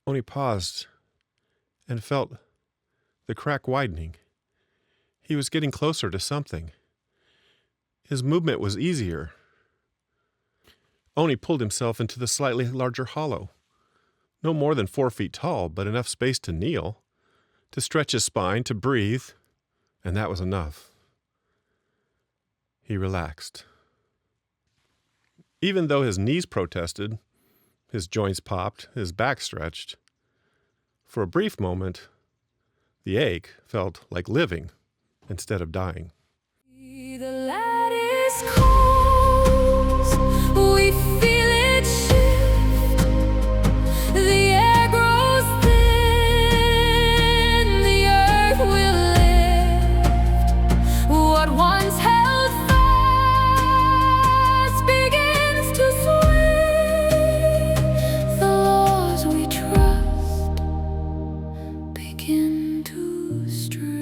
Oni paused and felt the crack widening. He was getting closer to something. His movement was easier. Oni pulled himself into the slightly larger hollow. No more than 4 feet tall, but enough space to kneel, to stretch his spine, to breathe, and that was enough. He relaxed. Even though his knees protested, his joints popped, his back stretched, for a brief moment, the ache felt like living instead of dying. The lattice calls, we feel it shift. The air grows thin, the earth will lift. What once held fast begins to sway. The laws we trust begin to stray.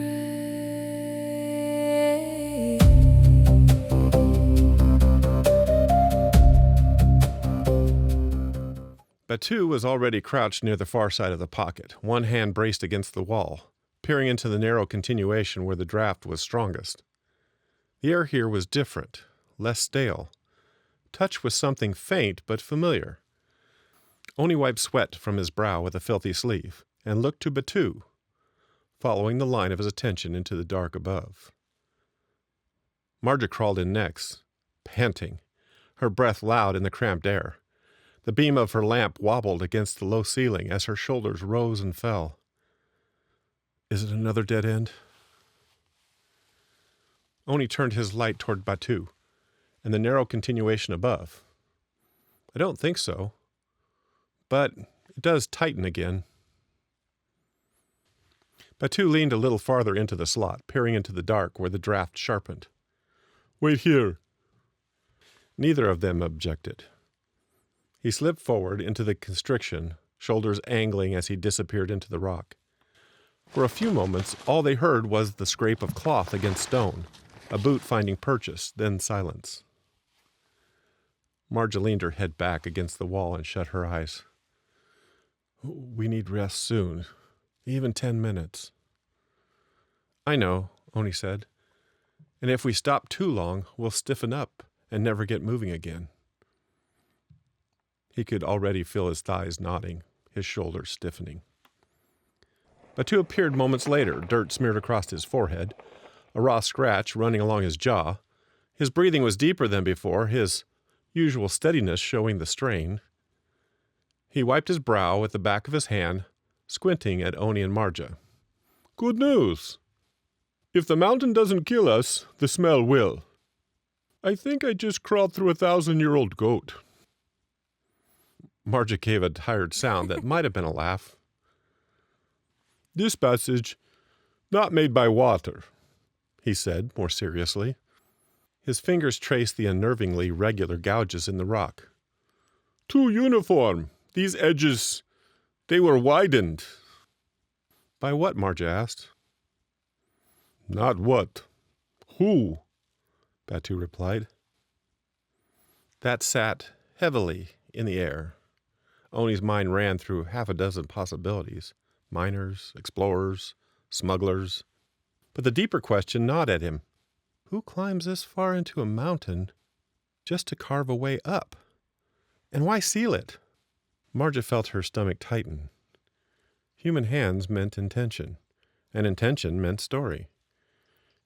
Batu was already crouched near the far side of the pocket, one hand braced against the wall, peering into the narrow continuation where the draft was strongest. The air here was different, less stale, touched with something faint but familiar. Oni wiped sweat from his brow with a filthy sleeve and looked to Batu, following the line of his attention into the dark above. Marja crawled in next, panting, her breath loud in the cramped air. The beam of her lamp wobbled against the low ceiling as her shoulders rose and fell. Is it another dead end? Oni turned his light toward Batu and the narrow continuation above. I don't think so, but it does tighten again. Batu leaned a little farther into the slot, peering into the dark where the draft sharpened. Wait here. Neither of them objected. He slipped forward into the constriction, shoulders angling as he disappeared into the rock. For a few moments, all they heard was the scrape of cloth against stone, a boot finding purchase, then silence. Marja leaned her head back against the wall and shut her eyes. We need rest soon, even 10 minutes. I know, Oni said, and if we stop too long, we'll stiffen up and never get moving again. He could already feel his thighs knotting, his shoulders stiffening. Batu appeared moments later, dirt smeared across his forehead, a raw scratch running along his jaw. His breathing was deeper than before, his usual steadiness showing the strain. He wiped his brow with the back of his hand, squinting at Oni and Marja. Good news. If the mountain doesn't kill us, the smell will. I think I just crawled through a 1,000-year-old goat. Marja gave a tired sound that might have been a laugh. This passage, not made by water, he said more seriously. His fingers traced the unnervingly regular gouges in the rock. Too uniform. These edges, they were widened. By what? Marja asked. Not what. Who? Batu replied. That sat heavily in the air. Oni's mind ran through half a dozen possibilities. Miners, explorers, smugglers. But the deeper question gnawed at him. Who climbs this far into a mountain just to carve a way up? And why seal it? Marja felt her stomach tighten. Human hands meant intention, and intention meant story.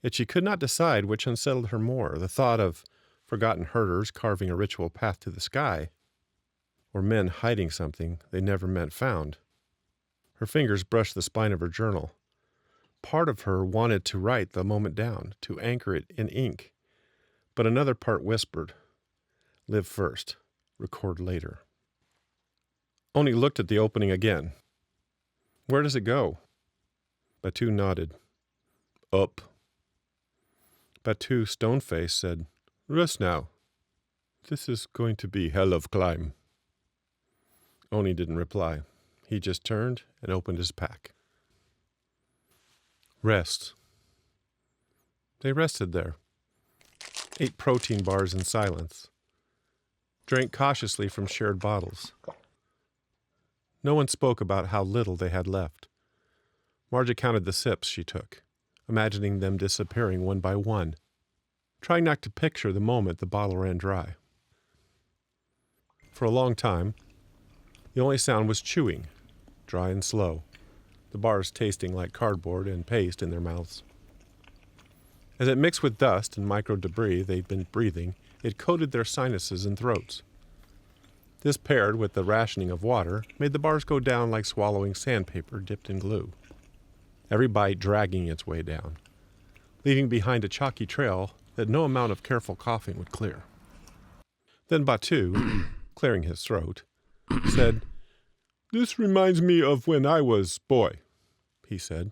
Yet she could not decide which unsettled her more, the thought of forgotten herders carving a ritual path to the sky, or men hiding something they never meant found. Her fingers brushed the spine of her journal. Part of her wanted to write the moment down, to anchor it in ink, but another part whispered, live first, record later. Oni looked at the opening again. Where does it go? Batu nodded. Up. Batu, stone-faced, said, rest now. This is going to be hell of climb. Oni didn't reply. He just turned and opened his pack. Rest. They rested there, ate protein bars in silence, drank cautiously from shared bottles. No one spoke about how little they had left. Marja counted the sips she took, imagining them disappearing one by one, trying not to picture the moment the bottle ran dry. For a long time, the only sound was chewing, dry and slow, the bars tasting like cardboard and paste in their mouths. As it mixed with dust and micro debris they'd been breathing, it coated their sinuses and throats. This, paired with the rationing of water, made the bars go down like swallowing sandpaper dipped in glue, every bite dragging its way down, leaving behind a chalky trail that no amount of careful coughing would clear. Then Batu, clearing his throat, said, "This reminds me of when I was boy," he said,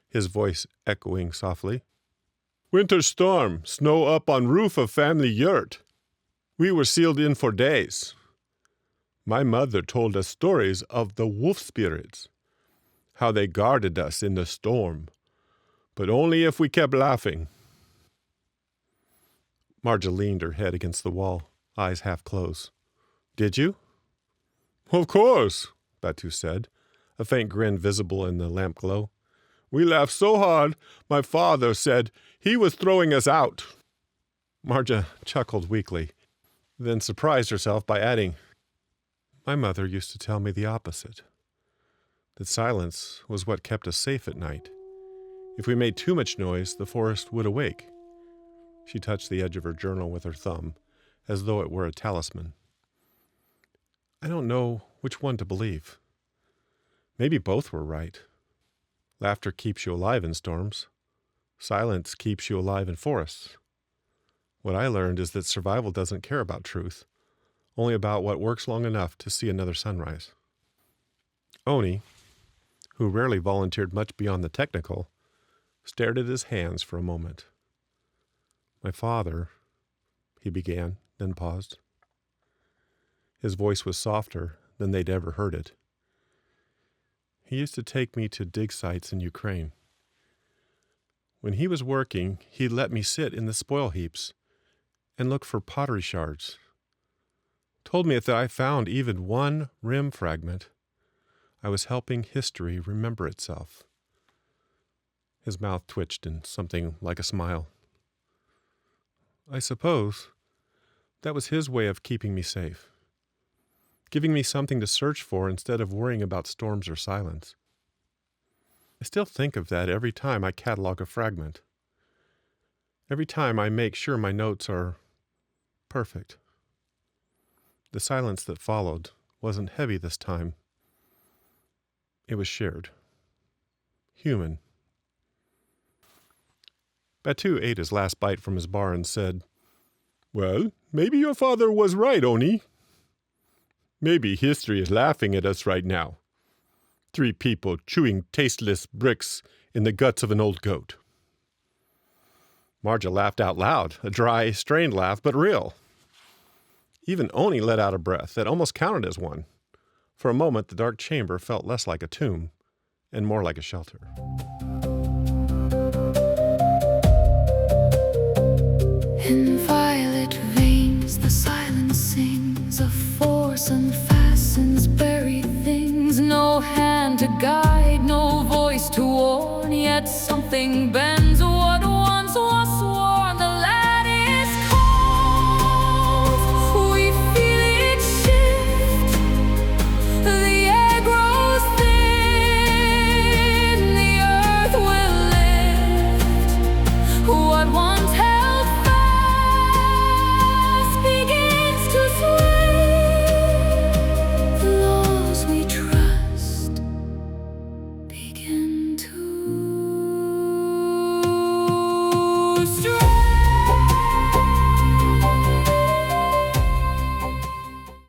his voice echoing softly. "Winter storm, snow up on roof of family yurt. We were sealed in for days. My mother told us stories of the wolf spirits, how they guarded us in the storm, but only if we kept laughing." Marja leaned her head against the wall, eyes half closed. "Did you?" "Of course," Batu said, a faint grin visible in the lamp glow. "We laughed so hard, my father said he was throwing us out." Marja chuckled weakly, then surprised herself by adding, "My mother used to tell me the opposite, that silence was what kept us safe at night. If we made too much noise, the forest would awake." She touched the edge of her journal with her thumb, as though it were a talisman. "I don't know which one to believe. Maybe both were right. Laughter keeps you alive in storms. Silence keeps you alive in forests. What I learned is that survival doesn't care about truth, only about what works long enough to see another sunrise." Oni, who rarely volunteered much beyond the technical, stared at his hands for a moment. "My father," he began, then paused. His voice was softer than they'd ever heard it. "He used to take me to dig sites in Ukraine. When he was working, he'd let me sit in the spoil heaps and look for pottery shards. Told me that if I found even one rim fragment, I was helping history remember itself." His mouth twitched in something like a smile. "I suppose that was his way of keeping me safe, giving me something to search for instead of worrying about storms or silence. I still think of that every time I catalog a fragment, every time I make sure my notes are perfect." The silence that followed wasn't heavy this time. It was shared. Human. Batu ate his last bite from his bar and said, "Well, maybe your father was right, Oni. Maybe history is laughing at us right now. 3 people chewing tasteless bricks in the guts of an old goat." Marja laughed out loud, a dry, strained laugh, but real. Even Oni let out a breath that almost counted as one. For a moment, the dark chamber felt less like a tomb and more like a shelter. In violet veins, the silence sings, a force unfastens buried things. No hand to guide, no voice to warn, yet something bends.